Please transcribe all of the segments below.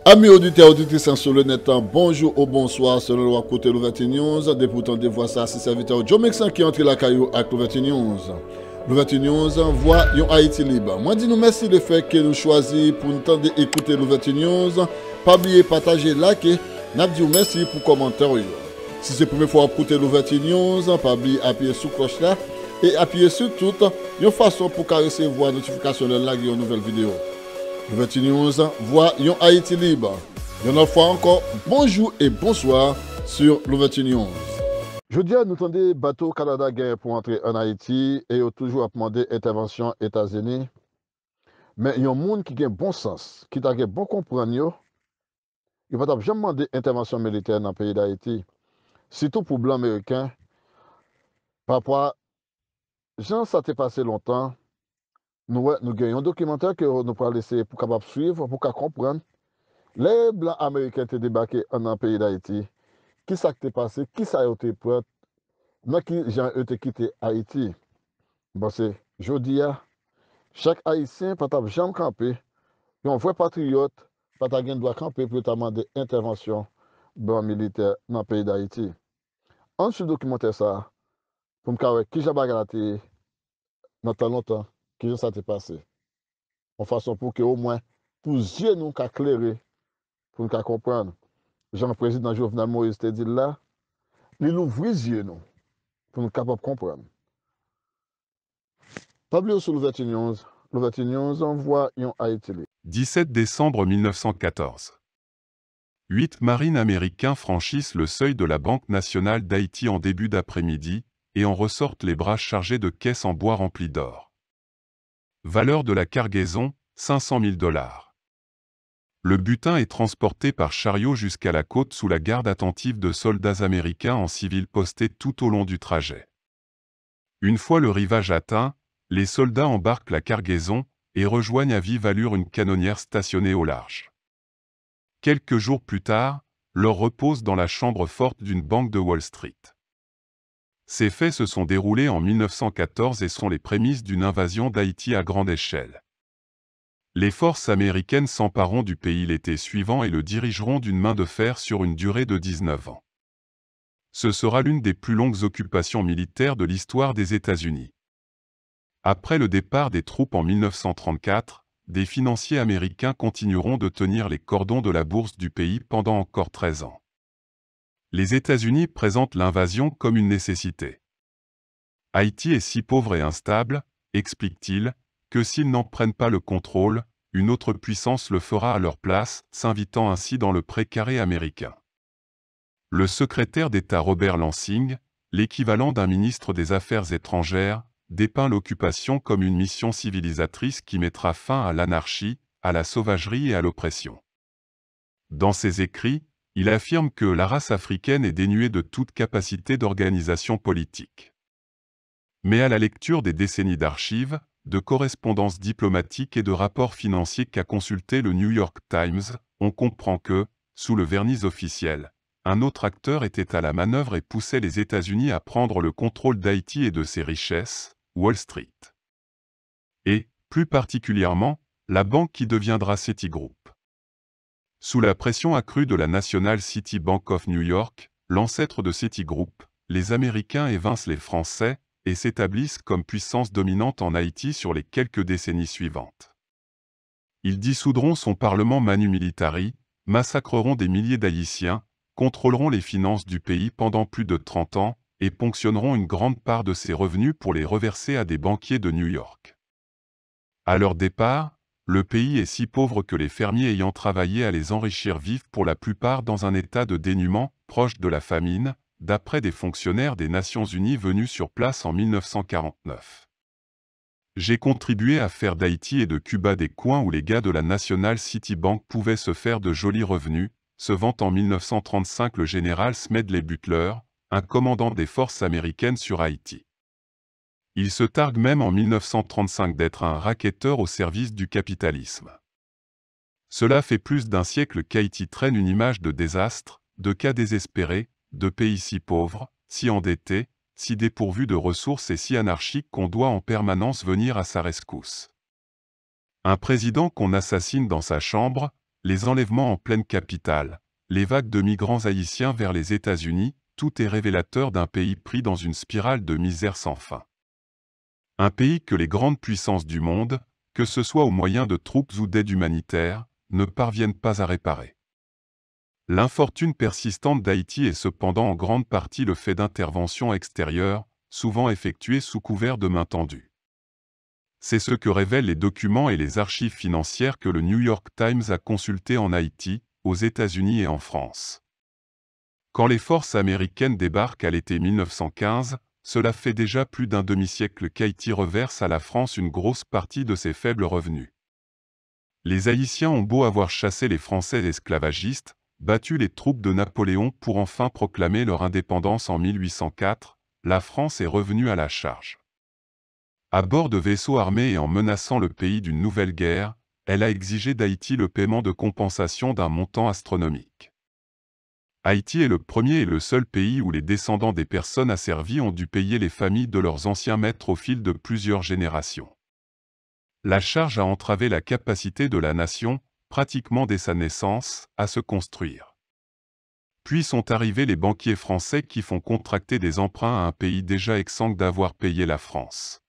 Amis auditeurs, auditrices sur le net, bonjour ou bonsoir selon le côté l'ouverture news. Députant de voix ça, c'est serviteur Joe Mexan qui entre la caillou avec l'ouverture news. L'ouverture news voit yon Haïti libre. Moi dis nous merci le fait que nous choisissons pour nous tendre écouter l'ouverture news. Pas oublier partager, liker. N'a dit merci pour commentaire. Si c'est la première fois pour écouter l'ouverture news, pas oublier appuyer sur cloche là et appuyer sur toute une façon pour recevoir notification de la nouvelle vidéo. L'ouverture news voit yon Haïti libre. Une autre fois encore, bonjour et bonsoir sur l'ouverture news. Je dis à nous tendez bateau Canada guerre pour entrer en Haïti et toujours à demander intervention États-Unis. Mais il y a un monde qui a bon sens, qui a bon comprendre, il va jamais demander intervention militaire dans le pays d'Haïti. Surtout pour blancs américains. Papa, Jean, ça t'est passé longtemps. Nous avons un documentaire que nous pourrons laisser pour capable suivre, pour comprendre. Les blancs américains étaient débarqués dans le pays d'Haïti. Qui ça t'est passé? Qui ça a été prêt? Dans qui j'ai été quitté Haïti? Bon, c'est jeudi, chaque Haïtien peut jamais camper. Un vrai patriote, pas doit camper pour demander intervention blanc militaire dans le pays d'Haïti. En ce documentaire, ça, pour me savoir qui j'ai bagalaté dans tant longtemps, qui ça t'est passé. En façon pour que au moins, pour yeux nous éclairer, pour nous comprendre. Jean-Président Jovenel Moïse te dit là, il ouvre les yeux nous, pour nous capables de comprendre. Pas oublier sur l'ouverture news, on voit yon Haïti. 17 décembre 1914. 8 marines américains franchissent le seuil de la Banque nationale d'Haïti en début d'après-midi et en ressortent les bras chargés de caisses en bois remplies d'or. Valeur de la cargaison, 500 000 $. Le butin est transporté par chariot jusqu'à la côte sous la garde attentive de soldats américains en civil postés tout au long du trajet. Une fois le rivage atteint, les soldats embarquent la cargaison et rejoignent à vive allure une canonnière stationnée au large. Quelques jours plus tard, leur repose dans la chambre forte d'une banque de Wall Street. Ces faits se sont déroulés en 1914 et sont les prémices d'une invasion d'Haïti à grande échelle. Les forces américaines s'empareront du pays l'été suivant et le dirigeront d'une main de fer sur une durée de 19 ans. Ce sera l'une des plus longues occupations militaires de l'histoire des États-Unis. Après le départ des troupes en 1934, des financiers américains continueront de tenir les cordons de la bourse du pays pendant encore 13 ans. Les États-Unis présentent l'invasion comme une nécessité. Haïti est si pauvre et instable, explique-t-il, que s'ils n'en prennent pas le contrôle, une autre puissance le fera à leur place, s'invitant ainsi dans le précaré américain. Le secrétaire d'État Robert Lansing, l'équivalent d'un ministre des Affaires étrangères, dépeint l'occupation comme une mission civilisatrice qui mettra fin à l'anarchie, à la sauvagerie et à l'oppression. Dans ses écrits, il affirme que la race africaine est dénuée de toute capacité d'organisation politique. Mais à la lecture des décennies d'archives, de correspondances diplomatiques et de rapports financiers qu'a consulté le New York Times, on comprend que, sous le vernis officiel, un autre acteur était à la manœuvre et poussait les États-Unis à prendre le contrôle d'Haïti et de ses richesses, Wall Street. Et, plus particulièrement, la banque qui deviendra Citigroup. Sous la pression accrue de la National City Bank of New York, l'ancêtre de Citigroup, les Américains évincent les Français, et s'établissent comme puissance dominante en Haïti sur les quelques décennies suivantes. Ils dissoudront son parlement manu militari, massacreront des milliers d'Haïtiens, contrôleront les finances du pays pendant plus de 30 ans, et ponctionneront une grande part de ses revenus pour les reverser à des banquiers de New York. À leur départ, le pays est si pauvre que les fermiers ayant travaillé à les enrichir vivent pour la plupart dans un état de dénuement, proche de la famine, d'après des fonctionnaires des Nations Unies venus sur place en 1949. J'ai contribué à faire d'Haïti et de Cuba des coins où les gars de la National City Bank pouvaient se faire de jolis revenus, se vante en 1935 le général Smedley Butler, un commandant des forces américaines sur Haïti. Il se targue même en 1935 d'être un racketteur au service du capitalisme. Cela fait plus d'un siècle qu'Haïti traîne une image de désastre, de cas désespérés, de pays si pauvres, si endettés, si dépourvus de ressources et si anarchiques qu'on doit en permanence venir à sa rescousse. Un président qu'on assassine dans sa chambre, les enlèvements en pleine capitale, les vagues de migrants haïtiens vers les États-Unis, tout est révélateur d'un pays pris dans une spirale de misère sans fin. Un pays que les grandes puissances du monde, que ce soit au moyen de troupes ou d'aide humanitaire, ne parviennent pas à réparer. L'infortune persistante d'Haïti est cependant en grande partie le fait d'interventions extérieures, souvent effectuées sous couvert de main tendue. C'est ce que révèlent les documents et les archives financières que le New York Times a consultés en Haïti, aux États-Unis et en France. Quand les forces américaines débarquent à l'été 1915, cela fait déjà plus d'un demi-siècle qu'Haïti reverse à la France une grosse partie de ses faibles revenus. Les Haïtiens ont beau avoir chassé les Français esclavagistes, battu les troupes de Napoléon pour enfin proclamer leur indépendance en 1804, la France est revenue à la charge. À bord de vaisseaux armés et en menaçant le pays d'une nouvelle guerre, elle a exigé d'Haïti le paiement de compensation d'un montant astronomique. Haïti est le premier et le seul pays où les descendants des personnes asservies ont dû payer les familles de leurs anciens maîtres au fil de plusieurs générations. La charge a entravé la capacité de la nation, pratiquement dès sa naissance, à se construire. Puis sont arrivés les banquiers français qui font contracter des emprunts à un pays déjà exsangue d'avoir payé la France.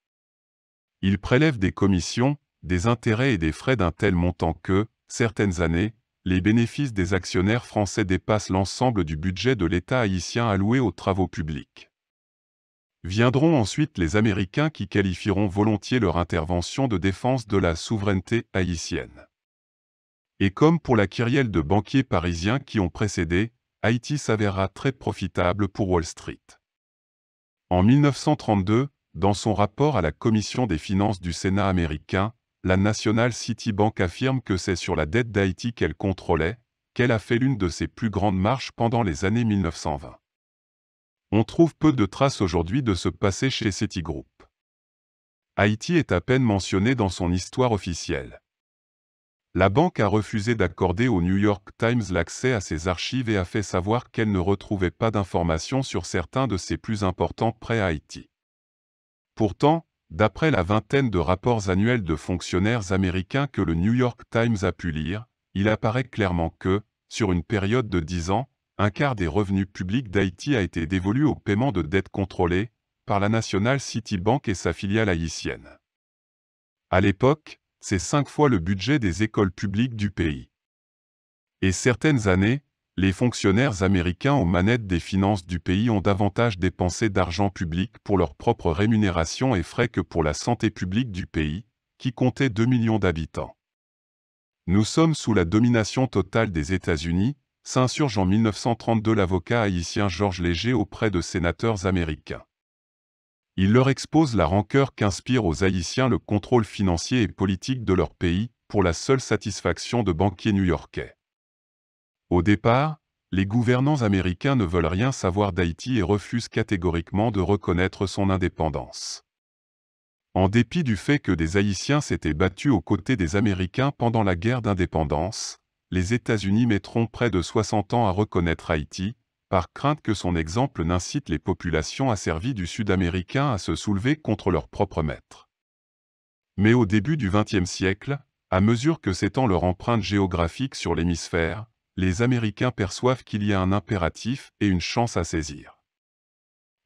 Ils prélèvent des commissions, des intérêts et des frais d'un tel montant que, certaines années, les bénéfices des actionnaires français dépassent l'ensemble du budget de l'État haïtien alloué aux travaux publics. Viendront ensuite les Américains qui qualifieront volontiers leur intervention de défense de la souveraineté haïtienne. Et comme pour la kyrielle de banquiers parisiens qui ont précédé, Haïti s'avérera très profitable pour Wall Street. En 1932, dans son rapport à la Commission des finances du Sénat américain, la National City Bank affirme que c'est sur la dette d'Haïti qu'elle contrôlait, qu'elle a fait l'une de ses plus grandes marches pendant les années 1920. On trouve peu de traces aujourd'hui de ce passé chez Citigroup. Haïti est à peine mentionné dans son histoire officielle. La banque a refusé d'accorder au New York Times l'accès à ses archives et a fait savoir qu'elle ne retrouvait pas d'informations sur certains de ses plus importants prêts à Haïti. Pourtant, d'après la vingtaine de rapports annuels de fonctionnaires américains que le New York Times a pu lire, il apparaît clairement que, sur une période de 10 ans, un quart des revenus publics d'Haïti a été dévolu au paiement de dettes contrôlées par la National City Bank et sa filiale haïtienne. À l'époque, c'est 5 fois le budget des écoles publiques du pays. Et certaines années, les fonctionnaires américains aux manettes des finances du pays ont davantage dépensé d'argent public pour leur propre rémunération et frais que pour la santé publique du pays, qui comptait 2 millions d'habitants. Nous sommes sous la domination totale des États-Unis, s'insurge en 1932 l'avocat haïtien Georges Léger auprès de sénateurs américains. Il leur expose la rancœur qu'inspire aux Haïtiens le contrôle financier et politique de leur pays, pour la seule satisfaction de banquiers new-yorkais. Au départ, les gouvernants américains ne veulent rien savoir d'Haïti et refusent catégoriquement de reconnaître son indépendance. En dépit du fait que des Haïtiens s'étaient battus aux côtés des Américains pendant la guerre d'indépendance, les États-Unis mettront près de 60 ans à reconnaître Haïti, par crainte que son exemple n'incite les populations asservies du Sud-Américain à se soulever contre leur propre maître. Mais au début du XXe siècle, à mesure que s'étend leur empreinte géographique sur l'hémisphère, les Américains perçoivent qu'il y a un impératif et une chance à saisir.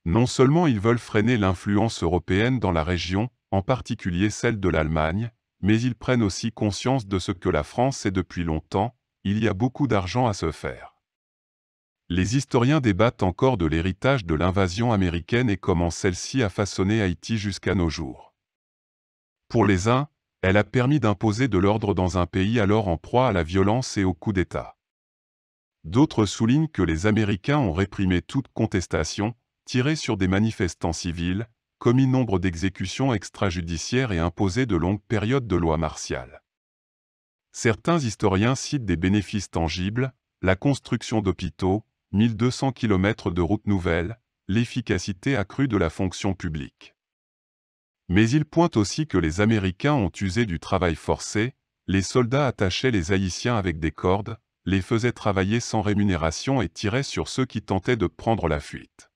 Non seulement ils veulent freiner l'influence européenne dans la région, en particulier celle de l'Allemagne, mais ils prennent aussi conscience de ce que la France sait depuis longtemps, il y a beaucoup d'argent à se faire. Les historiens débattent encore de l'héritage de l'invasion américaine et comment celle-ci a façonné Haïti jusqu'à nos jours. Pour les uns, elle a permis d'imposer de l'ordre dans un pays alors en proie à la violence et au coup d'État. D'autres soulignent que les Américains ont réprimé toute contestation, tiré sur des manifestants civils, commis nombre d'exécutions extrajudiciaires et imposé de longues périodes de loi martiale. Certains historiens citent des bénéfices tangibles, la construction d'hôpitaux, 1200 km de routes nouvelles, l'efficacité accrue de la fonction publique. Mais ils pointent aussi que les Américains ont usé du travail forcé, les soldats attachaient les Haïtiens avec des cordes, les faisaient travailler sans rémunération et tiraient sur ceux qui tentaient de prendre la fuite.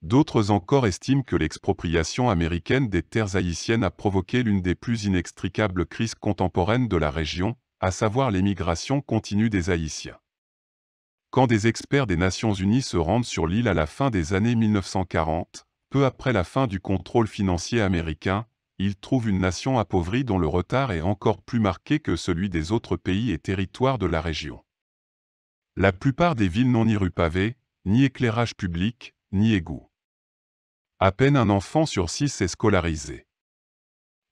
D'autres encore estiment que l'expropriation américaine des terres haïtiennes a provoqué l'une des plus inextricables crises contemporaines de la région, à savoir l'émigration continue des Haïtiens. Quand des experts des Nations Unies se rendent sur l'île à la fin des années 1940, peu après la fin du contrôle financier américain, ils trouvent une nation appauvrie dont le retard est encore plus marqué que celui des autres pays et territoires de la région. La plupart des villes n'ont ni rue pavée, ni éclairage public, ni égout. À peine un enfant sur 6 est scolarisé.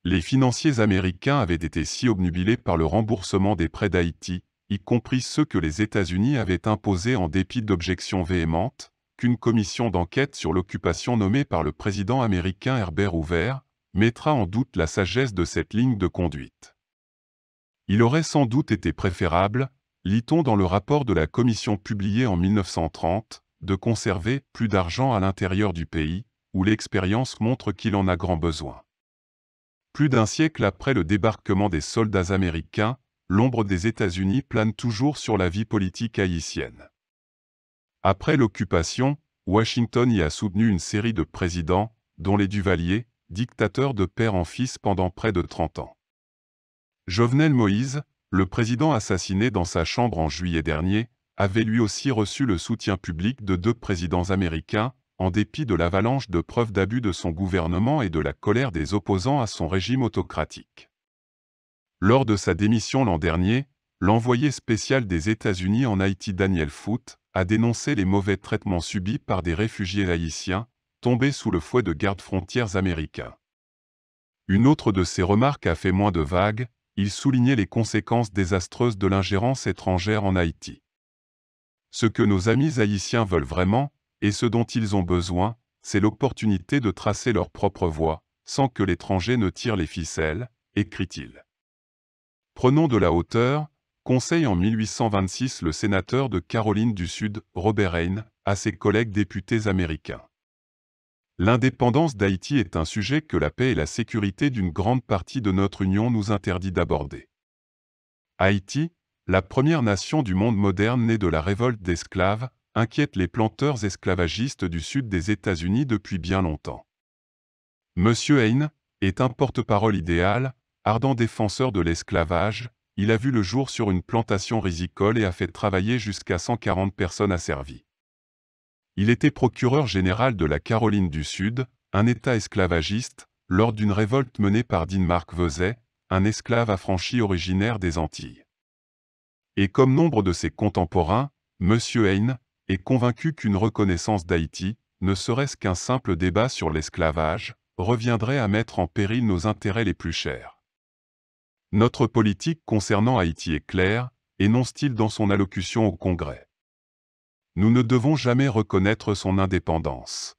Les financiers américains avaient été si obnubilés par le remboursement des prêts d'Haïti, y compris ceux que les États-Unis avaient imposés en dépit d'objections véhémentes, qu'une commission d'enquête sur l'occupation nommée par le président américain Herbert Hoover mettra en doute la sagesse de cette ligne de conduite. Il aurait sans doute été préférable, lit-on dans le rapport de la commission publié en 1930, de conserver plus d'argent à l'intérieur du pays, où l'expérience montre qu'il en a grand besoin. Plus d'un siècle après le débarquement des soldats américains, l'ombre des États-Unis plane toujours sur la vie politique haïtienne. Après l'occupation, Washington y a soutenu une série de présidents, dont les Duvalier, dictateurs de père en fils pendant près de 30 ans. Jovenel Moïse, le président assassiné dans sa chambre en juillet dernier, avait lui aussi reçu le soutien public de 2 présidents américains, en dépit de l'avalanche de preuves d'abus de son gouvernement et de la colère des opposants à son régime autocratique. Lors de sa démission l'an dernier, l'envoyé spécial des États-Unis en Haïti Daniel Foote a dénoncé les mauvais traitements subis par des réfugiés haïtiens, tombés sous le fouet de gardes-frontières américains. Une autre de ses remarques a fait moins de vagues, il soulignait les conséquences désastreuses de l'ingérence étrangère en Haïti. Ce que nos amis haïtiens veulent vraiment, et ce dont ils ont besoin, c'est l'opportunité de tracer leur propre voie, sans que l'étranger ne tire les ficelles, écrit-il. Prenons de la hauteur, conseille en 1826 le sénateur de Caroline du Sud, Robert Hayne, à ses collègues députés américains. L'indépendance d'Haïti est un sujet que la paix et la sécurité d'une grande partie de notre Union nous interdit d'aborder. Haïti, la première nation du monde moderne née de la révolte d'esclaves, inquiète les planteurs esclavagistes du sud des États-Unis depuis bien longtemps. M. Hayne est un porte-parole idéal, ardent défenseur de l'esclavage, il a vu le jour sur une plantation rizicole et a fait travailler jusqu'à 140 personnes asservies. Il était procureur général de la Caroline du Sud, un État esclavagiste, lors d'une révolte menée par Dean-Marc Vezet, un esclave affranchi originaire des Antilles. Et comme nombre de ses contemporains, M. Hayne est convaincu qu'une reconnaissance d'Haïti, ne serait-ce qu'un simple débat sur l'esclavage, reviendrait à mettre en péril nos intérêts les plus chers. Notre politique concernant Haïti est claire, énonce-t-il dans son allocution au Congrès. Nous ne devons jamais reconnaître son indépendance.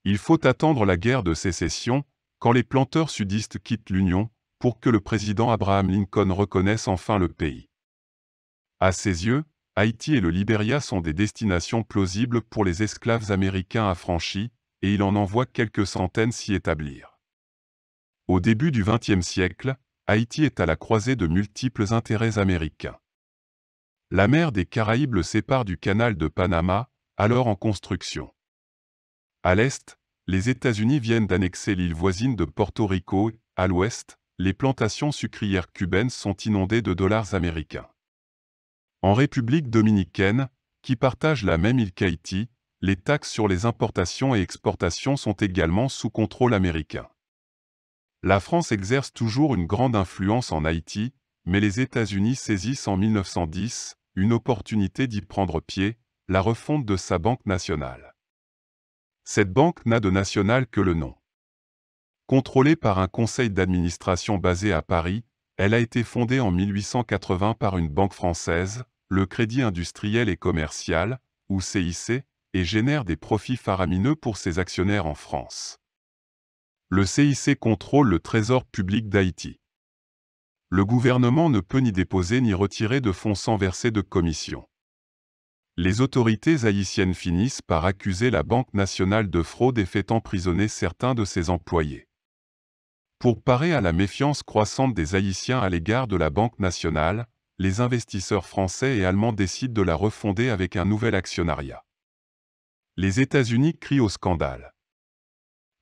Il faut attendre la guerre de sécession, quand les planteurs sudistes quittent l'Union, pour que le président Abraham Lincoln reconnaisse enfin le pays. À ses yeux, Haïti et le Libéria sont des destinations plausibles pour les esclaves américains affranchis, et il en envoie quelques centaines s'y établir. Au début du XXe siècle, Haïti est à la croisée de multiples intérêts américains. La mer des Caraïbes le sépare du canal de Panama, alors en construction. À l'est, les États-Unis viennent d'annexer l'île voisine de Porto Rico, à l'ouest, les plantations sucrières cubaines sont inondées de dollars américains. En République dominicaine, qui partage la même île qu'Haïti, les taxes sur les importations et exportations sont également sous contrôle américain. La France exerce toujours une grande influence en Haïti, mais les États-Unis saisissent en 1910 une opportunité d'y prendre pied, la refonte de sa banque nationale. Cette banque n'a de national que le nom. Contrôlée par un conseil d'administration basé à Paris, elle a été fondée en 1880 par une banque française, le Crédit industriel et commercial, ou CIC, et génère des profits faramineux pour ses actionnaires en France. Le CIC contrôle le trésor public d'Haïti. Le gouvernement ne peut ni déposer ni retirer de fonds sans verser de commission. Les autorités haïtiennes finissent par accuser la Banque nationale de fraude et fait emprisonner certains de ses employés. Pour parer à la méfiance croissante des Haïtiens à l'égard de la Banque nationale, les investisseurs français et allemands décident de la refonder avec un nouvel actionnariat. Les États-Unis crient au scandale.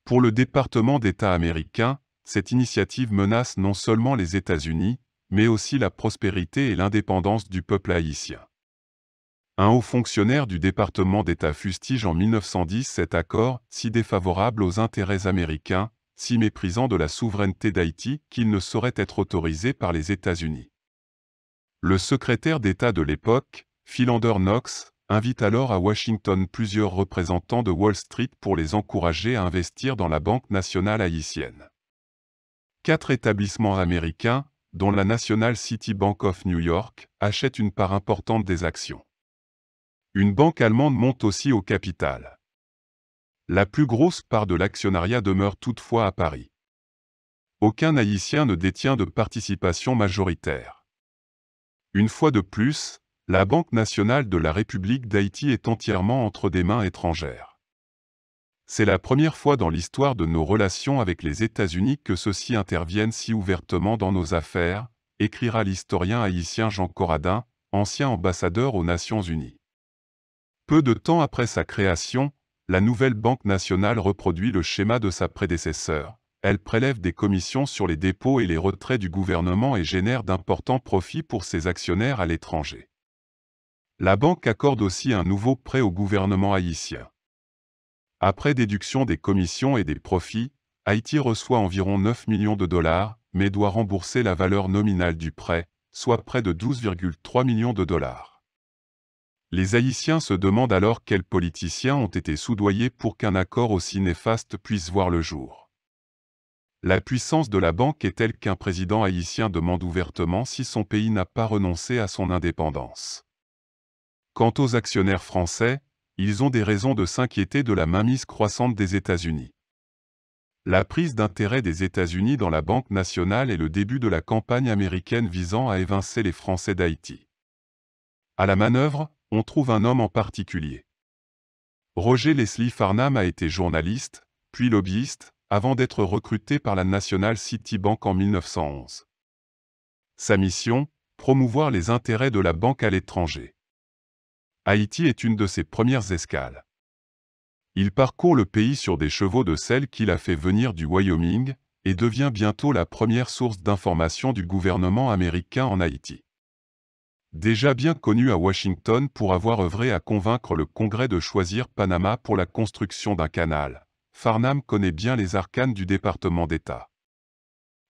Pour le département d'État américain, cette initiative menace non seulement les États-Unis, mais aussi la prospérité et l'indépendance du peuple haïtien. Un haut fonctionnaire du département d'État fustige en 1910 cet accord, si défavorable aux intérêts américains, si méprisant de la souveraineté d'Haïti qu'il ne saurait être autorisé par les États-Unis. Le secrétaire d'État de l'époque, Philander Knox, invite alors à Washington plusieurs représentants de Wall Street pour les encourager à investir dans la Banque nationale haïtienne. 4 établissements américains, dont la National City Bank of New York, achètent une part importante des actions. Une banque allemande monte aussi au capital. La plus grosse part de l'actionnariat demeure toutefois à Paris. Aucun Haïtien ne détient de participation majoritaire. Une fois de plus, la Banque nationale de la République d'Haïti est entièrement entre des mains étrangères. C'est la première fois dans l'histoire de nos relations avec les États-Unis que ceux-ci interviennent si ouvertement dans nos affaires, écrira l'historien haïtien Jean Corradin, ancien ambassadeur aux Nations Unies. Peu de temps après sa création, la nouvelle Banque nationale reproduit le schéma de sa prédécesseur. Elle prélève des commissions sur les dépôts et les retraits du gouvernement et génère d'importants profits pour ses actionnaires à l'étranger. La banque accorde aussi un nouveau prêt au gouvernement haïtien. Après déduction des commissions et des profits, Haïti reçoit environ 9 millions de dollars, mais doit rembourser la valeur nominale du prêt, soit près de 12,3 millions de dollars. Les Haïtiens se demandent alors quels politiciens ont été soudoyés pour qu'un accord aussi néfaste puisse voir le jour. La puissance de la banque est telle qu'un président haïtien demande ouvertement si son pays n'a pas renoncé à son indépendance. Quant aux actionnaires français, ils ont des raisons de s'inquiéter de la mainmise croissante des États-Unis. La prise d'intérêt des États-Unis dans la Banque nationale est le début de la campagne américaine visant à évincer les Français d'Haïti. À la manœuvre, on trouve un homme en particulier. Roger Leslie Farnham a été journaliste, puis lobbyiste, avant d'être recruté par la National City Bank en 1911. Sa mission, promouvoir les intérêts de la banque à l'étranger. Haïti est une de ses premières escales. Il parcourt le pays sur des chevaux de selle qu'il a fait venir du Wyoming, et devient bientôt la première source d'information du gouvernement américain en Haïti. Déjà bien connu à Washington pour avoir œuvré à convaincre le Congrès de choisir Panama pour la construction d'un canal, Farnham connaît bien les arcanes du département d'État.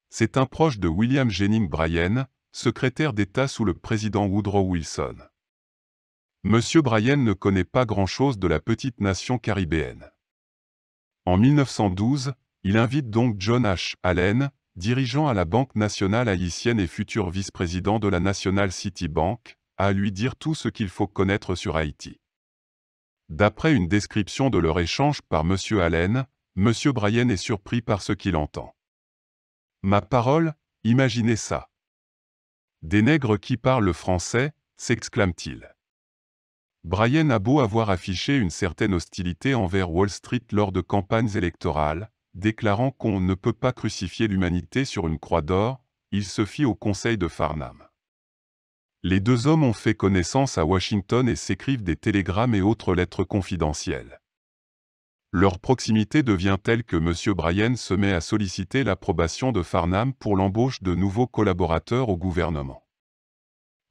C'est un proche de William Jennings Bryan, secrétaire d'État sous le président Woodrow Wilson. Monsieur Bryan ne connaît pas grand-chose de la petite nation caribéenne. En 1912, il invite donc John H. Allen, dirigeant à la Banque nationale haïtienne et futur vice-président de la National City Bank, à lui dire tout ce qu'il faut connaître sur Haïti. D'après une description de leur échange par M. Allen, M. Bryan est surpris par ce qu'il entend. « Ma parole, imaginez ça. Des nègres qui parlent le français, s'exclame-t-il. » Bryan a beau avoir affiché une certaine hostilité envers Wall Street lors de campagnes électorales, déclarant qu'on ne peut pas crucifier l'humanité sur une croix d'or, il se fie au conseil de Farnham. Les deux hommes ont fait connaissance à Washington et s'écrivent des télégrammes et autres lettres confidentielles. Leur proximité devient telle que M. Bryan se met à solliciter l'approbation de Farnham pour l'embauche de nouveaux collaborateurs au gouvernement.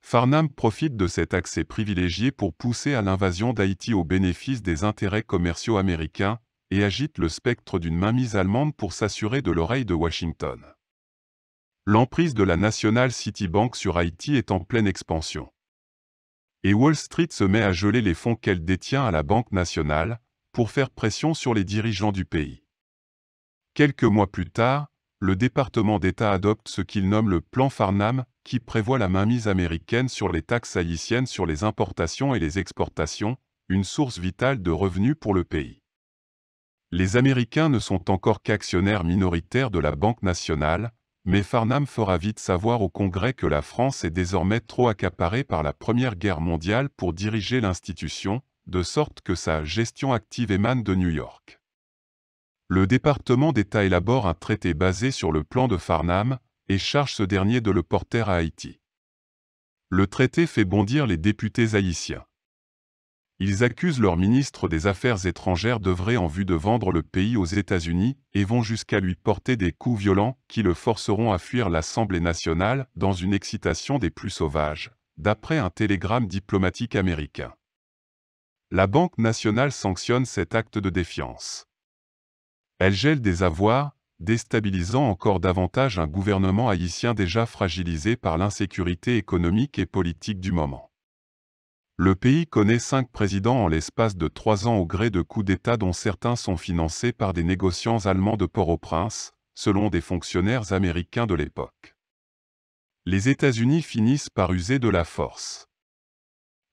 Farnham profite de cet accès privilégié pour pousser à l'invasion d'Haïti au bénéfice des intérêts commerciaux américains, et agite le spectre d'une mainmise allemande pour s'assurer de l'oreille de Washington. L'emprise de la National City Bank sur Haïti est en pleine expansion. Et Wall Street se met à geler les fonds qu'elle détient à la Banque nationale, pour faire pression sur les dirigeants du pays. Quelques mois plus tard, le département d'État adopte ce qu'il nomme le plan Farnham, qui prévoit la mainmise américaine sur les taxes haïtiennes sur les importations et les exportations, une source vitale de revenus pour le pays. Les Américains ne sont encore qu'actionnaires minoritaires de la Banque nationale, mais Farnham fera vite savoir au Congrès que la France est désormais trop accaparée par la Première Guerre mondiale pour diriger l'institution, de sorte que sa gestion active émane de New York. Le département d'État élabore un traité basé sur le plan de Farnham, et charge ce dernier de le porter à Haïti. Le traité fait bondir les députés haïtiens. Ils accusent leur ministre des Affaires étrangères d'œuvrer en vue de vendre le pays aux États-Unis et vont jusqu'à lui porter des coups violents qui le forceront à fuir l'Assemblée nationale dans une excitation des plus sauvages, d'après un télégramme diplomatique américain. La Banque nationale sanctionne cet acte de défiance. Elle gèle des avoirs, déstabilisant encore davantage un gouvernement haïtien déjà fragilisé par l'insécurité économique et politique du moment. Le pays connaît 5 présidents en l'espace de 3 ans au gré de coups d'État dont certains sont financés par des négociants allemands de Port-au-Prince, selon des fonctionnaires américains de l'époque. Les États-Unis finissent par user de la force.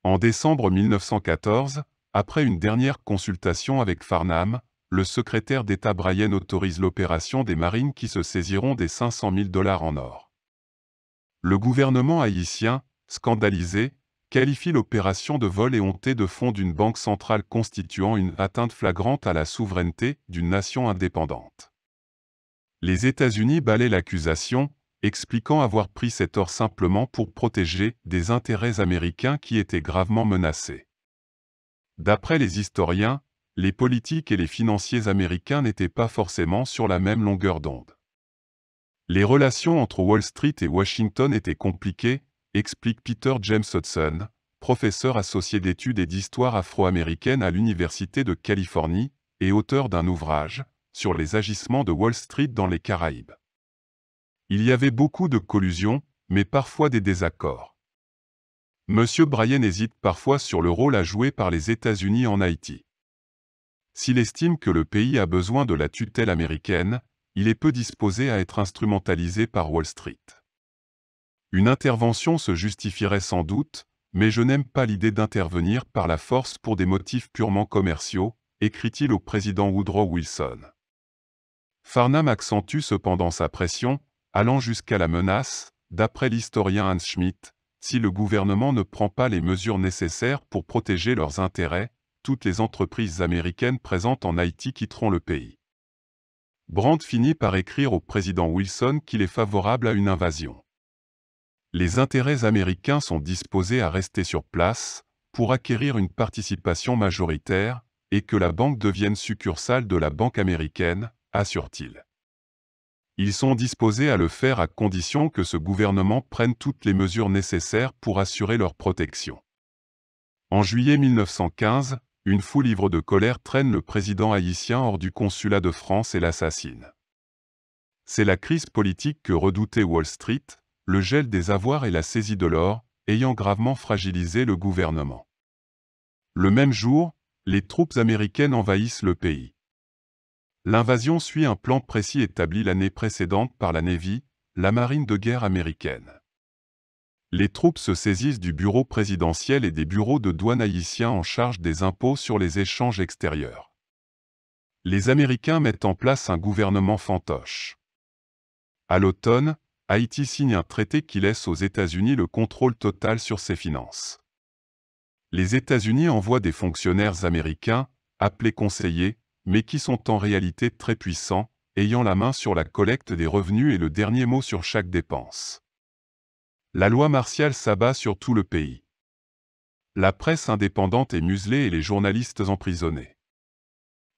En décembre 1914, après une dernière consultation avec Farnham, le secrétaire d'État Bryan autorise l'opération des Marines qui se saisiront des 500 000 $ en or. Le gouvernement haïtien, scandalisé, qualifie l'opération de vol éhonté de fonds d'une banque centrale constituant une atteinte flagrante à la souveraineté d'une nation indépendante. Les États-Unis balaient l'accusation, expliquant avoir pris cet or simplement pour protéger des intérêts américains qui étaient gravement menacés. D'après les historiens, les politiques et les financiers américains n'étaient pas forcément sur la même longueur d'onde. Les relations entre Wall Street et Washington étaient compliquées, explique Peter James Hudson, professeur associé d'études et d'histoire afro-américaine à l'Université de Californie et auteur d'un ouvrage sur les agissements de Wall Street dans les Caraïbes. Il y avait beaucoup de collusion, mais parfois des désaccords. M. Bryan hésite parfois sur le rôle à jouer par les États-Unis en Haïti. S'il estime que le pays a besoin de la tutelle américaine, il est peu disposé à être instrumentalisé par Wall Street. Une intervention se justifierait sans doute, mais je n'aime pas l'idée d'intervenir par la force pour des motifs purement commerciaux, écrit-il au président Woodrow Wilson. Farnham accentue cependant sa pression, allant jusqu'à la menace, d'après l'historien Hans Schmidt, si le gouvernement ne prend pas les mesures nécessaires pour protéger leurs intérêts, toutes les entreprises américaines présentes en Haïti quitteront le pays. Brandt finit par écrire au président Wilson qu'il est favorable à une invasion. Les intérêts américains sont disposés à rester sur place, pour acquérir une participation majoritaire, et que la banque devienne succursale de la banque américaine, assure-t-il. Ils sont disposés à le faire à condition que ce gouvernement prenne toutes les mesures nécessaires pour assurer leur protection. En juillet 1915, une foule ivre de colère traîne le président haïtien hors du consulat de France et l'assassine. C'est la crise politique que redoutait Wall Street, le gel des avoirs et la saisie de l'or, ayant gravement fragilisé le gouvernement. Le même jour, les troupes américaines envahissent le pays. L'invasion suit un plan précis établi l'année précédente par la Navy, la marine de guerre américaine. Les troupes se saisissent du bureau présidentiel et des bureaux de douane haïtiens en charge des impôts sur les échanges extérieurs. Les Américains mettent en place un gouvernement fantoche. À l'automne, Haïti signe un traité qui laisse aux États-Unis le contrôle total sur ses finances. Les États-Unis envoient des fonctionnaires américains, appelés conseillers, mais qui sont en réalité très puissants, ayant la main sur la collecte des revenus et le dernier mot sur chaque dépense. La loi martiale s'abat sur tout le pays. La presse indépendante est muselée et les journalistes emprisonnés.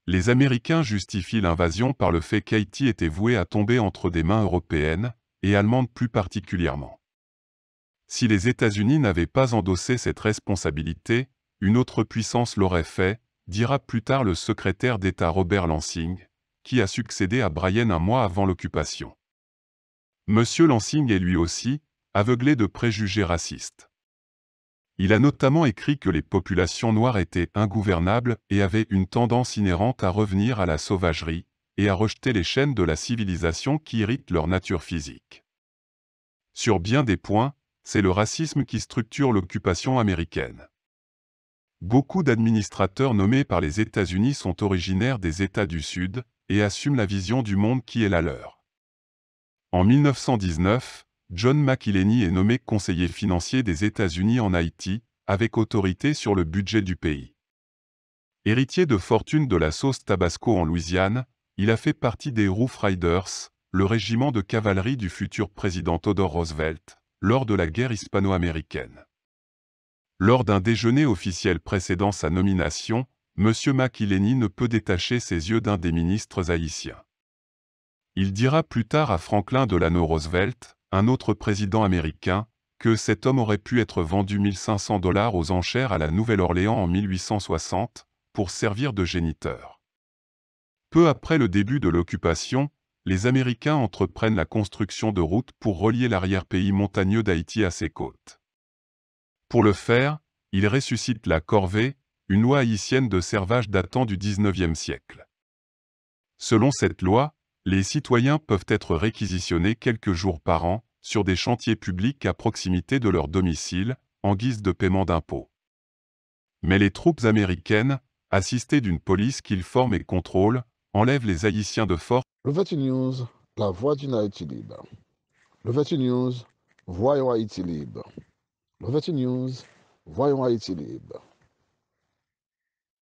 Les Américains justifient l'invasion par le fait qu'Haïti était voué à tomber entre des mains européennes, et allemandes plus particulièrement. Si les États-Unis n'avaient pas endossé cette responsabilité, une autre puissance l'aurait fait, dira plus tard le secrétaire d'État Robert Lansing, qui a succédé à Bryan un mois avant l'occupation. M. Lansing est lui aussi aveuglé de préjugés racistes. Il a notamment écrit que les populations noires étaient ingouvernables et avaient une tendance inhérente à revenir à la sauvagerie, et à rejeter les chaînes de la civilisation qui irritent leur nature physique. Sur bien des points, c'est le racisme qui structure l'occupation américaine. Beaucoup d'administrateurs nommés par les États-Unis sont originaires des États du Sud et assument la vision du monde qui est la leur. En 1919, John McElhaney est nommé conseiller financier des États-Unis en Haïti, avec autorité sur le budget du pays. Héritier de fortune de la sauce Tabasco en Louisiane, il a fait partie des Rough Riders, le régiment de cavalerie du futur président Theodore Roosevelt, lors de la guerre hispano-américaine. Lors d'un déjeuner officiel précédant sa nomination, M. Makileni ne peut détacher ses yeux d'un des ministres haïtiens. Il dira plus tard à Franklin Delano Roosevelt, un autre président américain, que cet homme aurait pu être vendu 1 500 $ aux enchères à la Nouvelle-Orléans en 1860, pour servir de géniteur. Peu après le début de l'occupation, les Américains entreprennent la construction de routes pour relier l'arrière-pays montagneux d'Haïti à ses côtes. Pour le faire, ils ressuscitent la corvée, une loi haïtienne de servage datant du XIXe siècle. Selon cette loi, les citoyens peuvent être réquisitionnés quelques jours par an, sur des chantiers publics à proximité de leur domicile, en guise de paiement d'impôts. Mais les troupes américaines, assistées d'une police qu'ils forment et contrôlent, enlèvent les Haïtiens de force. Le 21 News, la voix d'une Haïti libre. Le 21 News, voyons Haïti libre. Le 21 News, voyons Haïti libre.